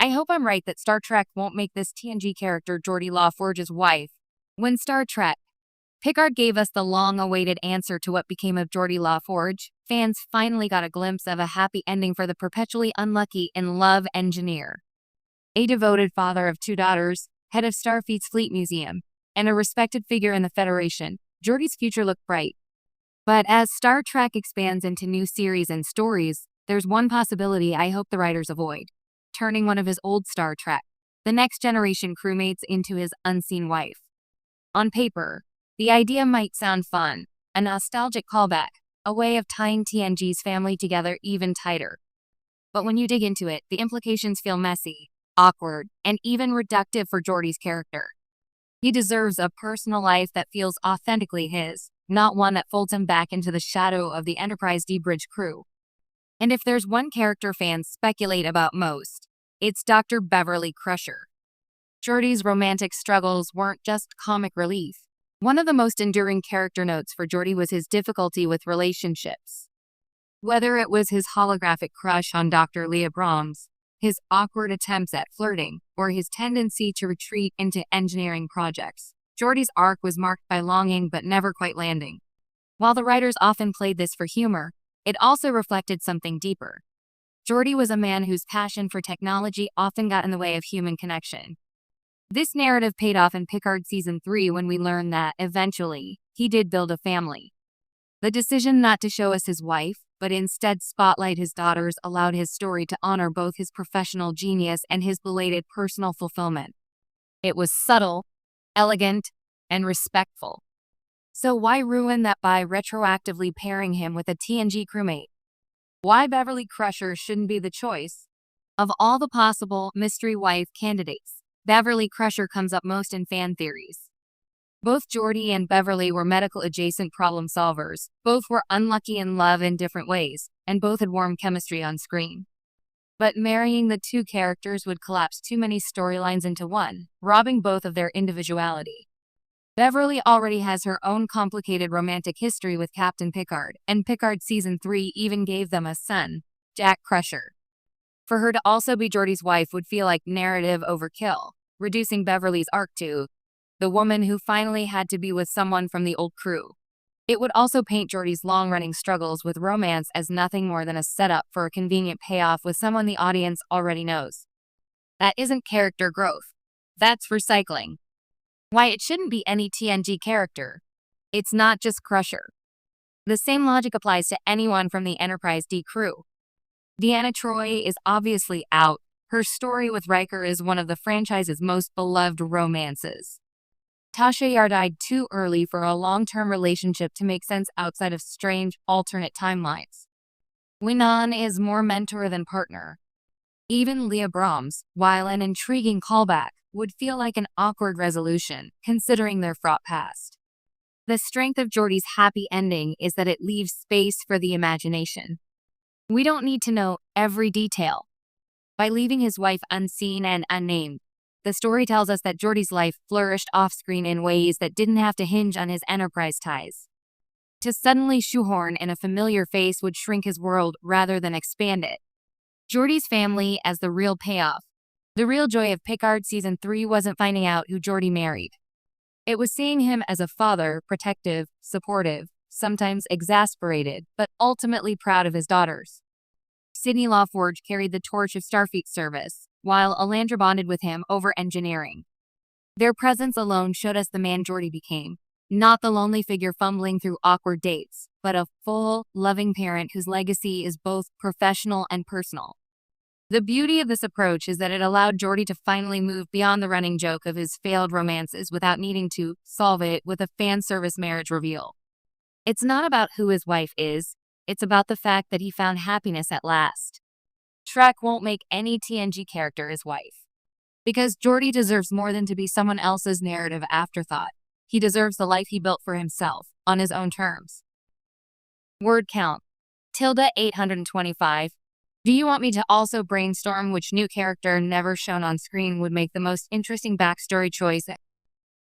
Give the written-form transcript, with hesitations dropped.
I hope I'm right that Star Trek won't make this TNG character Geordi LaForge's wife. When Star Trek Picard gave us the long-awaited answer to what became of Geordi LaForge, fans finally got a glimpse of a happy ending for the perpetually unlucky in love engineer. A devoted father of 2 daughters, head of Starfleet's Fleet Museum, and a respected figure in the Federation, Geordi's future looked bright. But as Star Trek expands into new series and stories, there's one possibility I hope the writers avoid: turning one of his old Star Trek, the Next Generation crewmates into his unseen wife. On paper, the idea might sound fun, a nostalgic callback, a way of tying TNG's family together even tighter. But when you dig into it, the implications feel messy, awkward, and even reductive for Geordi's character. He deserves a personal life that feels authentically his, not one that folds him back into the shadow of the Enterprise D bridge crew. And if there's one character fans speculate about most, it's Dr. Beverly Crusher. Geordi's romantic struggles weren't just comic relief. One of the most enduring character notes for Geordi was his difficulty with relationships. Whether it was his holographic crush on Dr. Leah Brahms, his awkward attempts at flirting, or his tendency to retreat into engineering projects, Geordi's arc was marked by longing but never quite landing. While the writers often played this for humor, it also reflected something deeper. Geordi was a man whose passion for technology often got in the way of human connection. This narrative paid off in Picard Season 3 when we learned that, eventually, he did build a family. The decision not to show us his wife, but instead spotlight his daughters, allowed his story to honor both his professional genius and his belated personal fulfillment. It was subtle, elegant, and respectful. So why ruin that by retroactively pairing him with a TNG crewmate? Why Beverly Crusher shouldn't be the choice? Of all the possible mystery wife candidates, Beverly Crusher comes up most in fan theories. Both Geordi and Beverly were medical-adjacent problem solvers, both were unlucky in love in different ways, and both had warm chemistry on screen. But marrying the 2 characters would collapse too many storylines into one, robbing both of their individuality. Beverly already has her own complicated romantic history with Captain Picard, and Picard Season 3 even gave them a son, Jack Crusher. For her to also be Geordi's wife would feel like narrative overkill, reducing Beverly's arc to the woman who finally had to be with someone from the old crew. It would also paint Geordi's long-running struggles with romance as nothing more than a setup for a convenient payoff with someone the audience already knows. That isn't character growth. That's recycling. Why it shouldn't be any TNG character. It's not just Crusher. The same logic applies to anyone from the Enterprise D crew. Deanna Troi is obviously out. Her story with Riker is one of the franchise's most beloved romances. Tasha Yar died too early for a long-term relationship to make sense outside of strange, alternate timelines. Winan is more mentor than partner. Even Leah Brahms, while an intriguing callback, would feel like an awkward resolution, considering their fraught past. The strength of Geordi's happy ending is that it leaves space for the imagination. We don't need to know every detail. By leaving his wife unseen and unnamed, the story tells us that Geordi's life flourished off-screen in ways that didn't have to hinge on his Enterprise ties. To suddenly shoehorn in a familiar face would shrink his world rather than expand it. Geordi's family as the real payoff. The real joy of Picard Season 3 wasn't finding out who Geordi married. It was seeing him as a father, protective, supportive, sometimes exasperated, but ultimately proud of his daughters. Sidney LaForge carried the torch of Starfleet service, while Alandra bonded with him over engineering. Their presence alone showed us the man Geordi became, not the lonely figure fumbling through awkward dates, but a full, loving parent whose legacy is both professional and personal. The beauty of this approach is that it allowed Geordi to finally move beyond the running joke of his failed romances without needing to solve it with a fan service marriage reveal. It's not about who his wife is, it's about the fact that he found happiness at last. Trek won't make any TNG character his wife. Because Geordi deserves more than to be someone else's narrative afterthought. He deserves the life he built for himself, on his own terms. Word count. Tilda 825. Do you want me to also brainstorm which new character never shown on screen would make the most interesting backstory choice